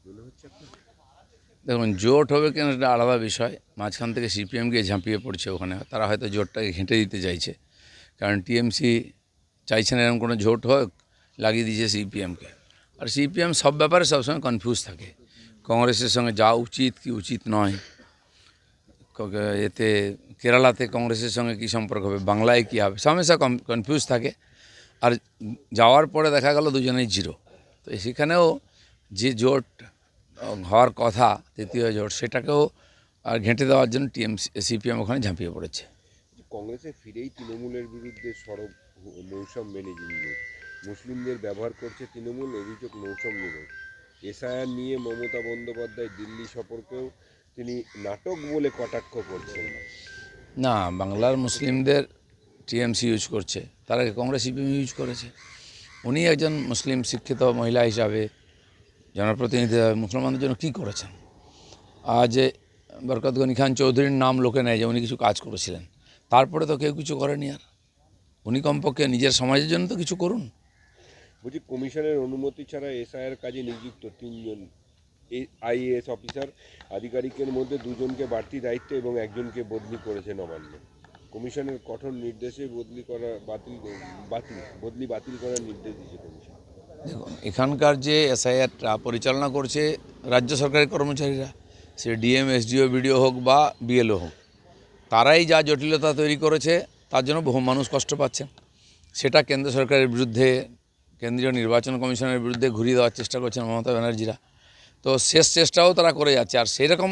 মনে হচ্ছে আপনার? দেখুন, জোট হবে কেন এটা আলাদা বিষয়। মাঝখান থেকে সিপিএম গিয়ে ঝাঁপিয়ে পড়ছে ওখানে, তারা হয়তো জোটটাকে ঘেঁটে দিতে চাইছে, কারণ টিএমসি চাইছে না এরকম কোনো জোট হোক, লাগিয়ে দিয়েছে সিপিএমকে। আর সিপিএম সব ব্যাপারে সবসময় কনফিউজ থাকে, কংগ্রেসের সঙ্গে যা উচিত কি উচিত নয়, এতে কেরালাতে কংগ্রেসের সঙ্গে কী সম্পর্ক হবে, বাংলায় কী হবে, হামেশা কনফিউজ থাকে। আর যাওয়ার পরে দেখা গেল দুজনেই জিরো। তো সেখানেও যে জোট হওয়ার কথা, তৃতীয় জোট, সেটাকেও আর ঘেঁটে দেওয়ার জন্য সিপিএম ওখানে ঝাঁপিয়ে পড়েছে। কংগ্রেসে ফিরেই তৃণমূলের বিরুদ্ধে সরব মৌসুম ম্যানেজিং। মুসলিমদের ব্যবহার করছে তৃণমূল, অভিযোগ মৌসুম নিয়োগ। এসআইআর নিয়ে মমতা বন্দ্যোপাধ্যায় দিল্লি সফরকেও তিনি নাটক বলে কটাক্ষ করছেন। না, বাংলার মুসলিমদের টিএমসি ইউজ করছে, তার আগে কংগ্রেস সিপিএম ইউজ করেছে। উনি একজন মুসলিম শিক্ষিত মহিলা হিসাবে, জনপ্রতিনিধি হিসাবে মুসলমানদের জন্য কী করেছেন? আজ বরকত গনি খান চৌধুরীর নাম লোকে নেয় যে উনি কিছু কাজ করেছিলেন, তারপরে তো কেউ কিছু করেনি। আর উনি কমপক্ষে নিজের সমাজের জন্য তো কিছু করুন। বলছি, কমিশনের অনুমতি ছাড়া এসআইআর কাজে নিযুক্ত তিনজন আইএএস অফিসার আধিকারিকের মধ্যে দুজনকে বাড়তি দায়িত্ব এবং একজনকে বদলি করেছে নবান্ন। কমিশনের কঠোর নির্দেশে বদলি বাতিল করার নির্দেশ দিয়েছে কমিশন। দেখুন, এখানকার যে এসআইআরটা পরিচালনা করছে রাজ্য সরকারের কর্মচারীরা, সে ডিএম, এসডিও, বিডিও হোক বা বিএলও হোক, তারাই যা জটিলতা তৈরি করেছে, তার জন্য বহু মানুষ কষ্ট পাচ্ছেন। সেটা কেন্দ্র সরকারের বিরুদ্ধে, কেন্দ্রীয় নির্বাচন কমিশনের বিরুদ্ধে ঘুরিয়ে দেওয়ার চেষ্টা করছেন মমতা ব্যানার্জিরা। তো শেষ চেষ্টাও তারা করে যাচ্ছে, আর সেই রকম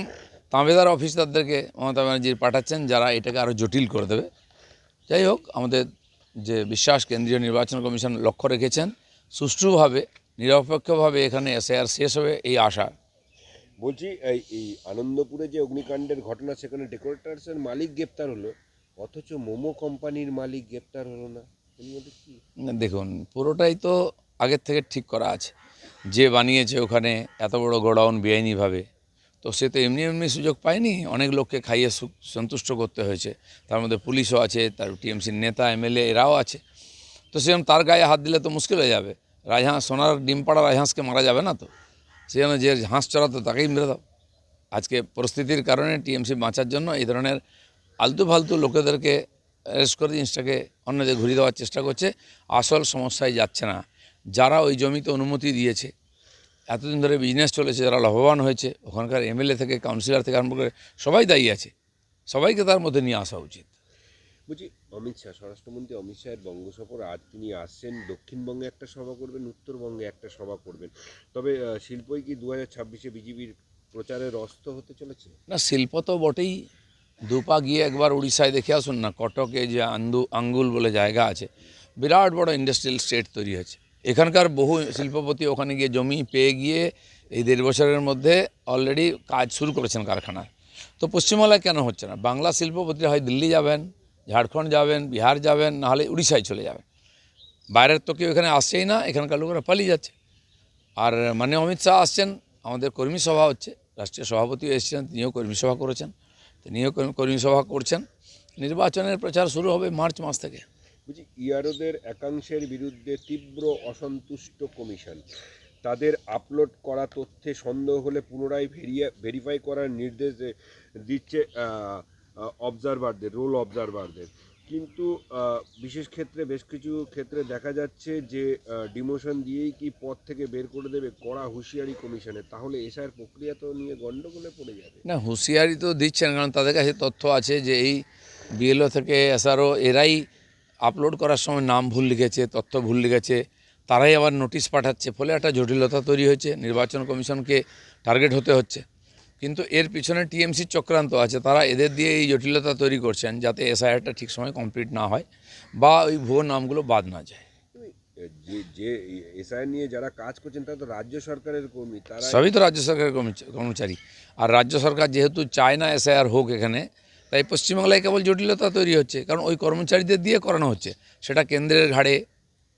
তাঁবেদার অফিসারদেরকে মমতা ব্যানার্জি পাঠাচ্ছেন, যারা এটাকে আরও জটিল করে দেবে। যাই হোক, আমাদের যে বিশ্বাস, কেন্দ্রীয় নির্বাচন কমিশন লক্ষ্য রেখেছেন সুষ্ঠুভাবে, নিরপেক্ষভাবে এখানে এসআইআর শেষ হবে, এই আশা। বলছি, এই আনন্দপুরে যে অগ্নিকাণ্ডের ঘটনা, সেখানে ডেকোরেটার্সের মালিক গ্রেপ্তার হলো, অথচ মোমো কোম্পানির মালিক গ্রেপ্তার হলো না। এর মধ্যে কি? দেখুন, পুরোটাই তো আগের থেকে ঠিক করা আছে। যে বানিয়েছে ওখানে এত বড় গোডাউন বেআইনিভাবে, তো সে তো এমনি এমনি সুযোগ পায়নি, অনেক লোককে খাইয়ে সন্তুষ্ট করতে হয়েছে। তার মধ্যে পুলিশও আছে, তার টিএমসির নেতা, এমএলএ এরাও আছে। তো সেরকম তার গায়ে হাত দিলে তো মুশকিল হয়ে যাবে। রাজহাঁস, সোনার ডিম পাড়া রাজহাঁসকে মারা যাবে না তো, সেজন্য যে হাঁস চড়াতো তাকেই মেরে দাও। আজকে পরিস্থিতির কারণে টিএমসি বাঁচার জন্য এই ধরনের আলতু ফালতু লোকেদেরকে অ্যারেস্ট করে জিনিসটাকে অন্যদের ঘুরিয়ে দেওয়ার চেষ্টা করছে। আসল সমস্যায় যাচ্ছে না, যারা ওই জমিতে অনুমতি দিয়েছে, এতদিন ধরে বিজনেস চলেছে, যারা লাভবান হয়েছে, ওখানকার এমএলএ থেকে কাউন্সিলর থেকে আরম্ভ করে সবাই দায়ী আছে। সবাইকে তার মধ্যে নিয়ে আসা উচিত। বলছি, অমিত শাহ, স্বরাষ্ট্রমন্ত্রী অমিত শাহের বঙ্গ সফর, আজ তিনি আসছেন, দক্ষিণবঙ্গে একটা সভা করবেন, উত্তরবঙ্গে একটা সভা করবেন। তবে শিল্পই কি 2026-এ বিজেপির প্রচারের অস্ত্র হতে চলেছে? না, শিল্প তো বটেই। দুপা গিয়ে একবার উড়িষ্যায় দেখে আসুন না, কটকে যে আঙ্গুল বলে জায়গা আছে, বিরাট বড় ইন্ডাস্ট্রিয়াল স্টেট তৈরি হয়েছে। এখানকার বহু শিল্পপতি ওখানে গিয়ে জমি পেয়ে গিয়ে এই 1.5 বছরের মধ্যে অলরেডি কাজ শুরু করেছেন কারখানার। তো পশ্চিমবাংলায় কেন হচ্ছে না? বাংলা শিল্পপতিরা হয় দিল্লি যাবেন, ঝাড়খণ্ড যাবেন, বিহার যাবেন, নাহলে উড়িষ্যায় চলে যাবেন। বাইরের তো কেউ এখানে আসছেই না, এখানকার লোকেরা পালিয়ে যাচ্ছে। আর মানে অমিত শাহ আসছেন, আমাদের কর্মী সভা হচ্ছে, রাষ্ট্রীয় সভাপতিও এসেছেন, তিনিও কর্মী সভা করেছেন, তিনিও কর্মী সভা করছেন। নির্বাচনের প্রচার শুরু হবে মার্চ মাস থেকে। বলছি, ইয়ারোদের একাংশের বিরুদ্ধে তীব্র অসন্তুষ্ট কমিশন। তাদের আপলোড করা তথ্যে সন্দেহ হলে পুনরায় ভেরিফাই করার নির্দেশ দিচ্ছে রোল অবজারভারদের। কিন্তু বিশেষ ক্ষেত্রে, বেশ কিছু ক্ষেত্রে দেখা যাচ্ছে যে ডিমোশন দিয়েই কি পদ থেকে বের করে দেবে, কড়া হুঁশিয়ারি কমিশনের। তাহলে এসআইয়ের প্রক্রিয়া তো নিয়ে গন্ডগোলে পড়ে যাবে। না, হুঁশিয়ারি তো দিচ্ছেন, কারণ তাদের কাছে তথ্য আছে যে এই বিএলও থেকে এসআরও এরাই আপলোড করার সময় নাম ভুল লিখেছে, তথ্য ভুল লিখেছে, তারাই আবার নোটিশ পাঠাচ্ছে। ফলে একটা জটিলতা তৈরি হয়েছে, নির্বাচন কমিশনকে টার্গেট হতে হচ্ছে। কিন্তু এর পিছনে টিএমসির চক্রান্ত আছে, তারা এদের দিয়ে এই জটিলতা তৈরি করছেন যাতে এসআইআরটা ঠিক সময় কমপ্লিট না হয় বা ওই ভুয়ো নামগুলো বাদ না যায়। যে যে এসআইআর নিয়ে যারা কাজ করছেন তারা তো রাজ্য সরকারের কর্মী, তারা সবই তো রাজ্য সরকারের কর্মচারী। আর রাজ্য সরকার যেহেতু চায় না এসআইআর হোক এখানে, তাই পশ্চিমবাংলায় কেবল জটিলতা তৈরি হচ্ছে, কারণ ওই কর্মচারীদের দিয়ে করানো হচ্ছে। সেটা কেন্দ্রের ঘাড়ে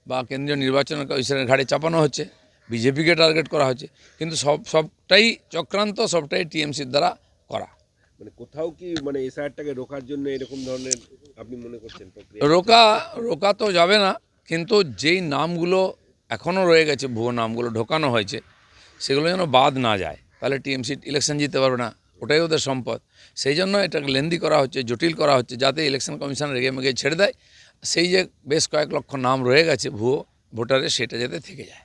বা কেন্দ্রীয় নির্বাচন কমিশনের ঘাড়ে চাপানো হচ্ছে, বিজেপিকে টার্গেট করা হচ্ছে। কিন্তু সবটাই চক্রান্ত, সবটাই টিএমসির দ্বারা করা। মানে কোথাও কি মানে এসআইআরটাকে রোখার জন্য এরকম ধরনের আপনি মনে করছেন প্রক্রিয়া? রোকা তো যাবে না, কিন্তু যেই নামগুলো এখনও রয়ে গেছে, ভুয়ো নামগুলো ঢোকানো হয়েছে, সেগুলো যেন বাদ না যায়, তাহলে টিএমসি ইলেকশন জিততে পারবে না, ওটাই ওদের সম্পদ। সেই জন্য এটাকে লেন্দি করা হচ্ছে, জটিল করা হচ্ছে, যাতে ইলেকশন কমিশন রেগে মেগে ছেড়ে দেয়, সেই যে বেশ কয়েক লক্ষ নাম রয়ে গেছে ভুয়ো ভোটারের, সেটা যাতে থেকে যায়।